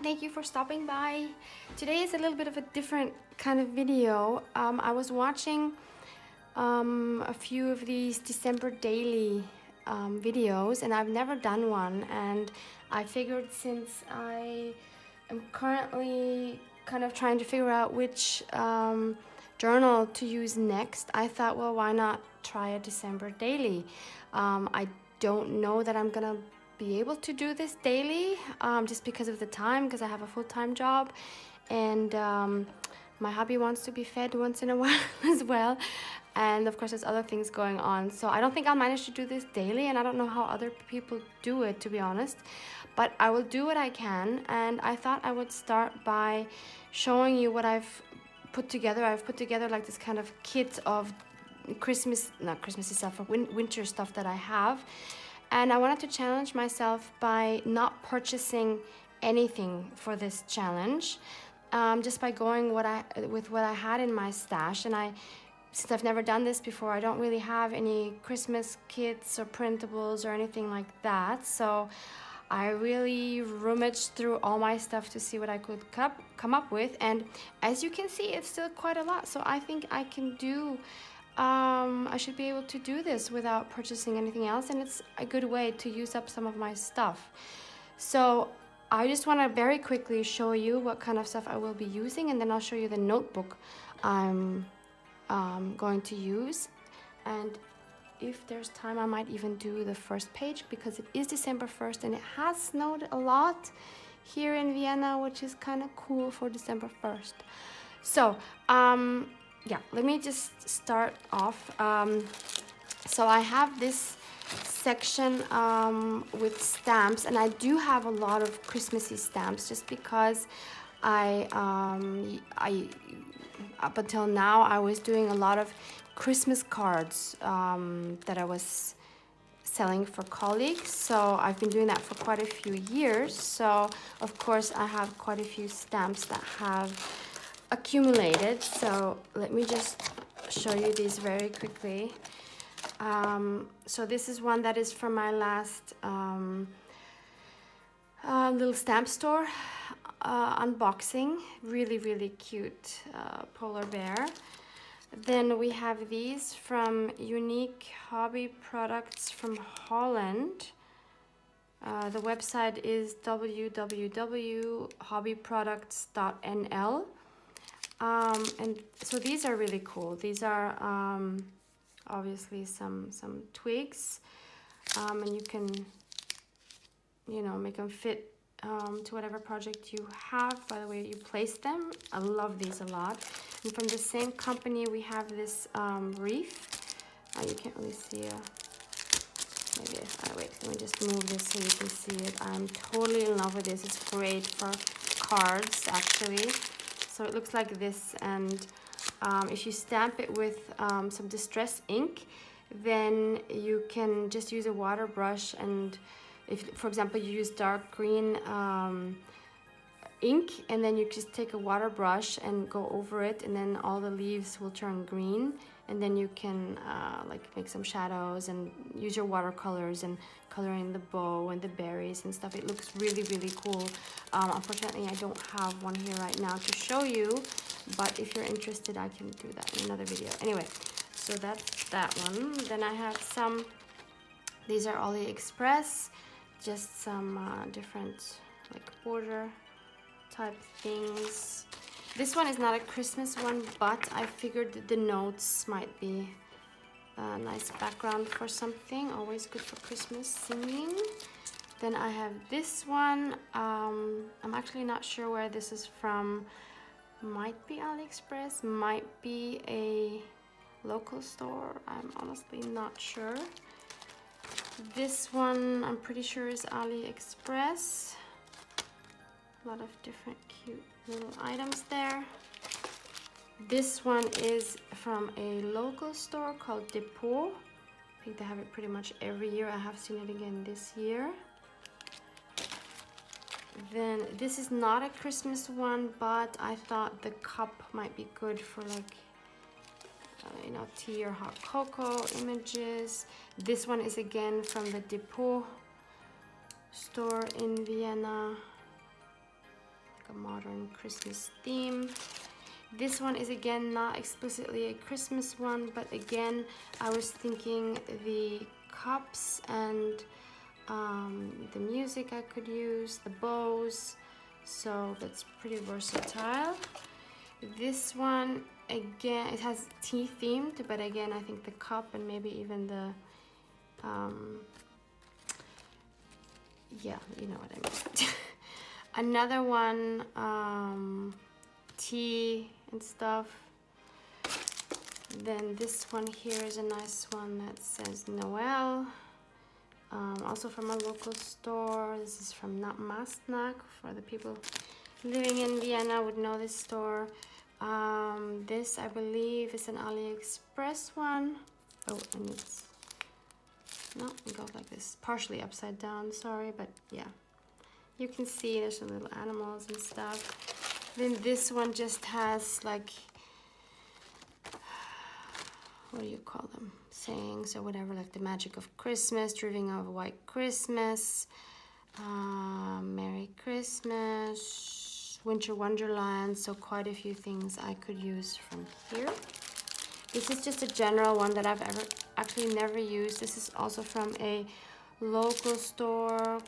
and thank you for stopping by. Today is a little bit of a different kind of video. I was watching a few of these December daily videos, and I've never done one, and I figured since I am currently kind of trying to figure out which journal to use next, I thought, well, why not try a December daily? I don't know that I'm gonna be able to do this daily just because of the time, because I have a full-time job, and my hubby wants to be fed once in a while as well, and of course there's other things going on, so I don't think I'll manage to do this daily, and I don't know how other people do it, to be honest, but I will do what I can. And I thought I would start by showing you what I've put together. I've put together like this kind of kit of not Christmassy stuff, winter stuff that I have. And I wanted to challenge myself by not purchasing anything for this challenge, just by going with what I had in my stash. And since I've never done this before, I don't really have any Christmas kits or printables or anything like that. So I really rummaged through all my stuff to see what I could come up with. And as you can see, it's still quite a lot. So I think I can do I should be able to do this without purchasing anything else, and it's a good way to use up some of my stuff. So I just want to very quickly show you what kind of stuff I will be using, and then I'll show you the notebook I'm going to use. And if there's time, I might even do the first page, because it is December 1st and it has snowed a lot here in Vienna, which is kind of cool for December 1st. So yeah, let me just start off. So I have this section with stamps, and I do have a lot of Christmassy stamps, just because I up until now I was doing a lot of Christmas cards that I was selling for colleagues. So I've been doing that for quite a few years. So of course I have quite a few stamps that have accumulated. So let me just show you these very quickly. So this is one that is from my last little stamp store unboxing. Really cute polar bear. Then we have these from Unique Hobby Products from Holland. The website is www.hobbyproducts.nl. And so these are really cool. These are obviously some twigs, and you can, you know, make them fit to whatever project you have by the way you place them. I love these a lot. And from the same company we have this wreath. You can't really see maybe wait, let me just move this so you can see it. I'm totally in love with this. It's great for cards, actually. So it looks like this, and if you stamp it with some distress ink, then you can just use a water brush, and if, for example, you use dark green ink, and then you just take a water brush and go over it, and then all the leaves will turn green, and then you can like make some shadows and use your watercolors and color in the bow and the berries and stuff. It looks really cool. Unfortunately, I don't have one here right now to show you, but if you're interested, I can do that in another video. Anyway, so that's that one. Then I have some, these are AliExpress, just some different like border type things. This one is not a Christmas one, but I figured that the notes might be a nice background for something. Always good for Christmas singing. Then I have this one. I'm actually not sure where this is from. Might be AliExpress, might be a local store. I'm honestly not sure. This one I'm pretty sure is AliExpress. A lot of different cute little items there. This one is from a local store called Depot. I think they have it pretty much every year. I have seen it again this year. Then this is not a Christmas one, but I thought the cup might be good for like you know, tea or hot cocoa images. This one is again from the Depot store in Vienna. a modern Christmas theme. This one is again not explicitly a Christmas one, but again I was thinking the cups and the music I could use, the bows, so that's pretty versatile. This one again, it has tea themed, but again I think the cup and maybe even the yeah, you know what I mean. Another one, tea and stuff. Then this one here is a nice one that says Noel. Also from a local store. This is from Mastnack. For the people living in Vienna would know this store. This I believe is an AliExpress one. Oh, and it's no, it goes like this, partially upside down. Sorry, but yeah, you can see there's some little animals and stuff. Then this one just has like, what do you call them? Sayings or whatever, like the magic of Christmas, dreaming of a white Christmas, Merry Christmas, Winter Wonderland. So quite a few things I could use from here. This is just a general one that I've actually never used. This is also from a local store,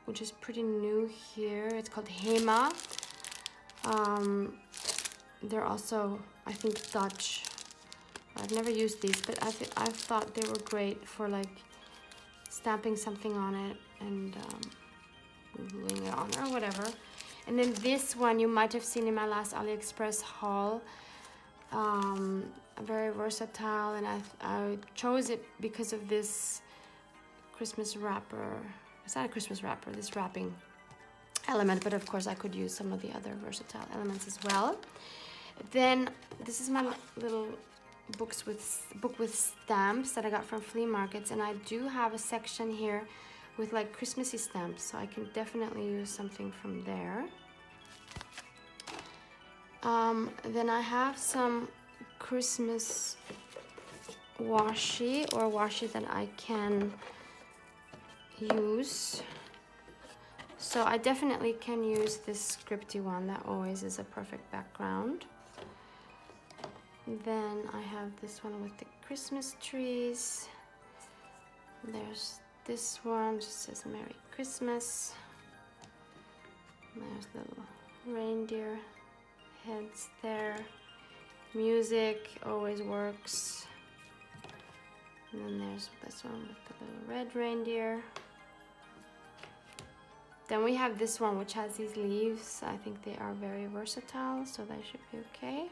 which is pretty new here. It's called Hema. They're also, I think, Dutch. I've never used these, but I thought they were great for like stamping something on it and gluing it on or whatever. And then this one you might have seen in my last AliExpress haul. Very versatile, and I chose it because of this Christmas wrapper. It's not a Christmas wrapper, this wrapping element, but of course I could use some of the other versatile elements as well. Then this is my little book with stamps that I got from flea markets, and I do have a section here with like Christmassy stamps, so I can definitely use something from there. Then I have some Christmas washi that I can use. So I definitely can use this scripty one that always is a perfect background. Then I have this one with the Christmas trees. There's this one, just says Merry Christmas. There's little reindeer heads there. Music always works. And then there's this one with the little red reindeer. Then we have this one which has these leaves. I think they are very versatile, so they should be okay.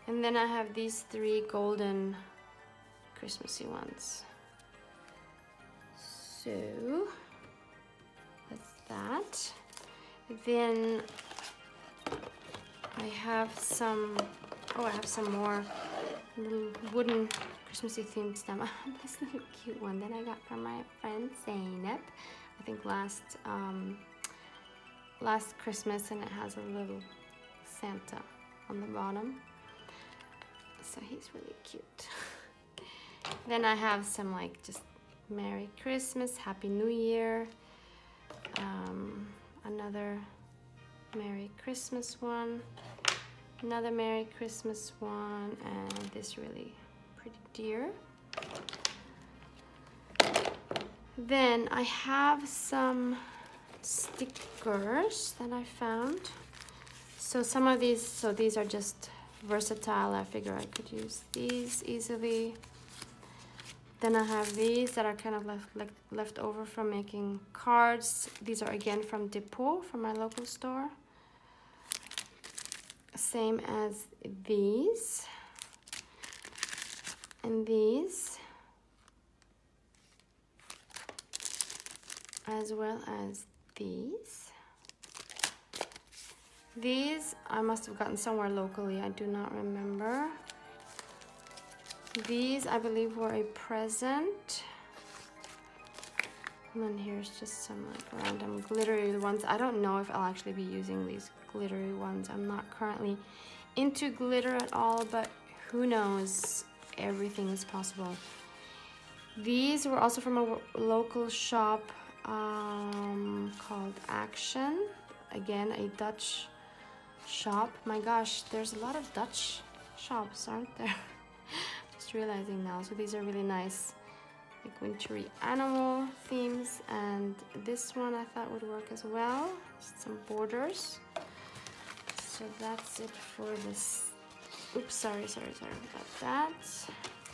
And then I have these three golden Christmassy ones. So that's that. Then I have some, I have some more little wooden Christmassy themed stamp. This little cute one that I got from my friend Zainab, I think last Christmas, and it has a little Santa on the bottom. So he's really cute. Then I have some like just Merry Christmas, Happy New Year, another Merry Christmas one, another Merry Christmas one, and this really pretty deer. Then I have some stickers that I found. So some of these, so these are just versatile. I figure I could use these easily. Then I have these that are kind of left over from making cards. These are again from Depot, from my local store. Same as these. And these. As well as these. These I must have gotten somewhere locally. I do not remember. These, I believe, were a present. And then here's just some like random glittery ones. I don't know if I'll actually be using these glittery ones. I'm not currently into glitter at all, but who knows? Everything is possible. These were also from a local shop called Action. again, a Dutch shop. My gosh, there's a lot of Dutch shops, aren't there? Just realizing now. So these are really nice, like wintry animal themes. And this one I thought would work as well. Just some borders. So that's it for this. Oops, sorry about that.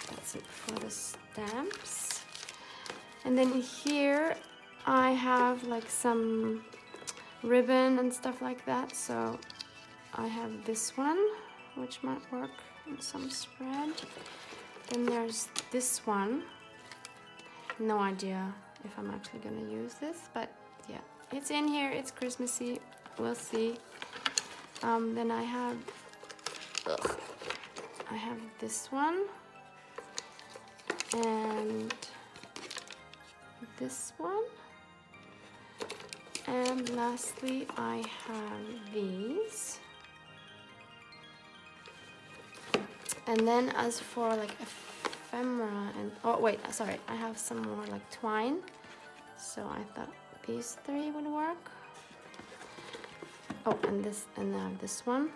That's it for the stamps. And then here I have like some ribbon and stuff like that. So I have this one, which might work in some spread. Then there's this one. No idea if I'm actually gonna use this, but yeah, it's in here, it's Christmassy, we'll see. Then I have this one, and this one, and lastly I have these. And then as for like ephemera and, oh wait, sorry, I have some more like twine. So I thought these three would work. Oh, and this, and then this one.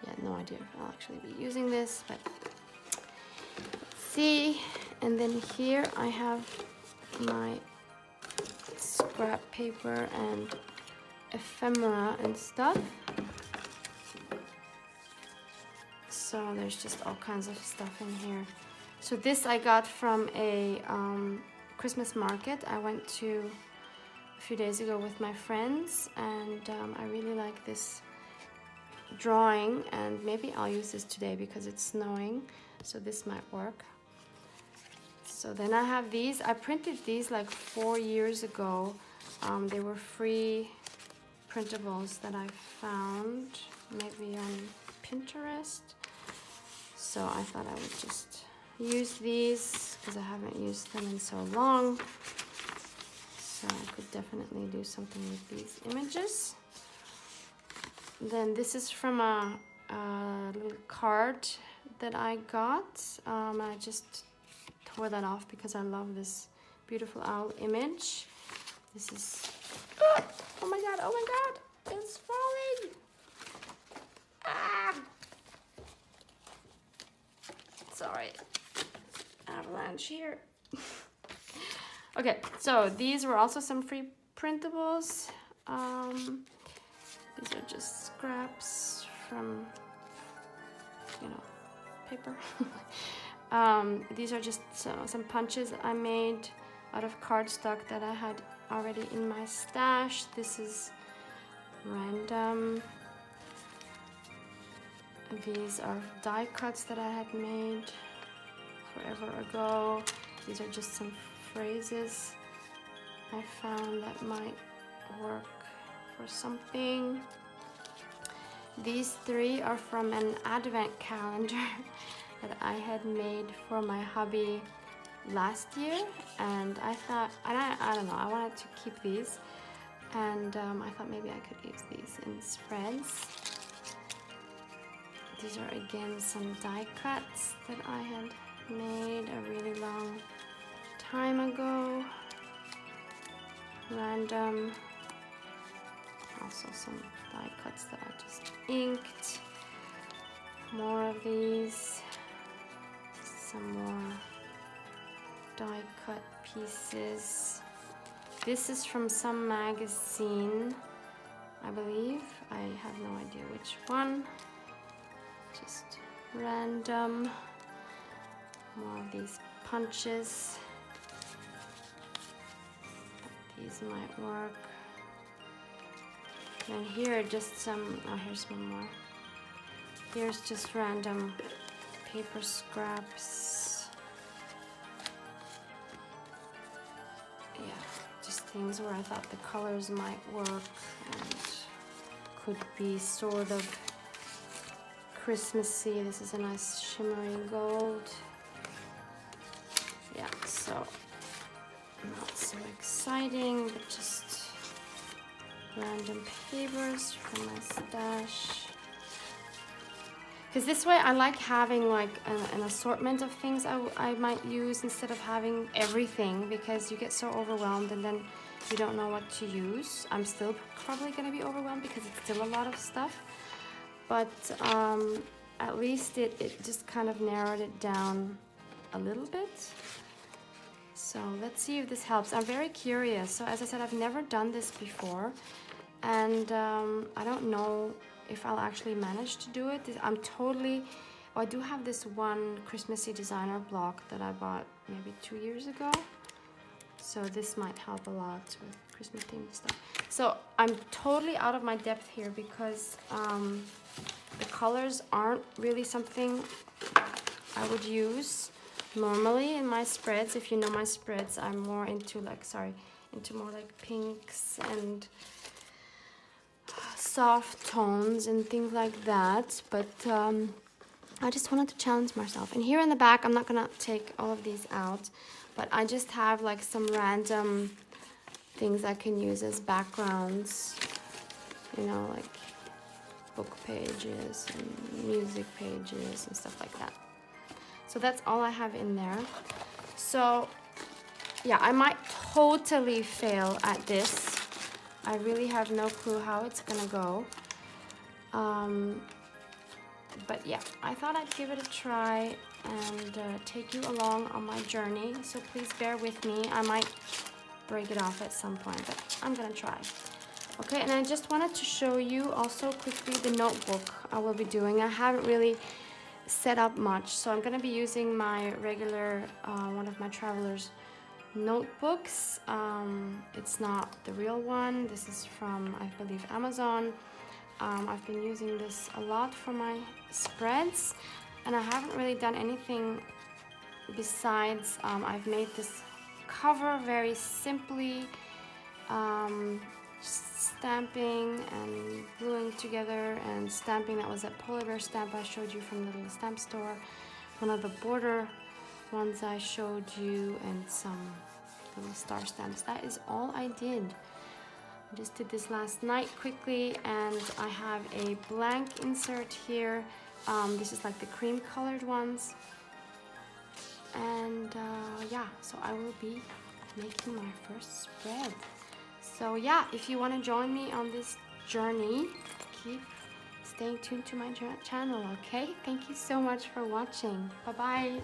Yeah, no idea if I'll actually be using this, but let's see. And then here I have my scrap paper and ephemera and stuff. So there's just all kinds of stuff in here. So this I got from a Christmas market I went to a few days ago with my friends, and I really like this drawing, and maybe I'll use this today because it's snowing, so this might work. So then I have these. I printed these like 4 years ago. They were free printables that I found maybe on Pinterest. So I thought I would just use these because I haven't used them in so long. So I could definitely do something with these images. Then this is from a little card that I got. I just tore that off because I love this beautiful owl image. This is, oh my god, it's falling. Ah! Sorry, avalanche here. Okay, so these were also some free printables. These are just scraps from, you know, paper. These are just some punches I made out of cardstock that I had already in my stash. This is random. These are die cuts that I had made forever ago. These are just some phrases I found that might work for something. These three are from an advent calendar that I had made for my hubby last year, and I thought, and I don't know, I wanted to keep these, and I thought maybe I could use these in spreads. These are again some die cuts that I had made a really long time ago. Random. Also some die cuts that I just inked. More of these. Some more die cut pieces. This is from some magazine, I believe. I have no idea which one. Just random. More of these punches. These might work. And here are just some, oh, here's one more. Here's just random paper scraps. Yeah, just things where I thought the colors might work and could be sort of Christmassy. This is a nice shimmery gold. Yeah, so not so exciting, but just random papers from my stash. Because this way I like having like an assortment of things I might use instead of having everything, because you get so overwhelmed and then you don't know what to use. I'm still probably going to be overwhelmed because it's still a lot of stuff. But at least it just kind of narrowed it down a little bit. So let's see if this helps. I'm very curious. So as I said, I've never done this before. And I don't know if I'll actually manage to do it. I'm totally... Oh, I do have this one Christmassy designer block that I bought maybe 2 years ago. So this might help a lot with Christmas themed stuff. So I'm totally out of my depth here because the colors aren't really something I would use normally in my spreads. If you know my spreads, I'm more into more like pinks and soft tones and things like that. But I just wanted to challenge myself. And here in the back, I'm not gonna take all of these out, but I just have like some random things I can use as backgrounds, you know, like book pages and music pages and stuff like that. So that's all I have in there. So yeah, I might totally fail at this. I really have no clue how it's gonna go. But yeah, I thought I'd give it a try and take you along on my journey. So please bear with me. I might break it off at some point, but I'm gonna try. Okay, and I just wanted to show you also quickly the notebook I will be doing. I haven't really set up much, so I'm gonna be using my regular, one of my travelers notebooks. It's not the real one. This is from, I believe, Amazon. I've been using this a lot for my spreads, and I haven't really done anything besides I've made this cover very simply, stamping and gluing together and stamping. That was that polar bear stamp I showed you from the little stamp store, one of the border ones I showed you, and some little star stamps. That is all I did. I just did this last night quickly, and I have a blank insert here. This is like the cream colored ones. And yeah, so I will be making my first spread. So yeah, if you want to join me on this journey, keep staying tuned to my channel, okay? Thank you so much for watching. Bye-bye.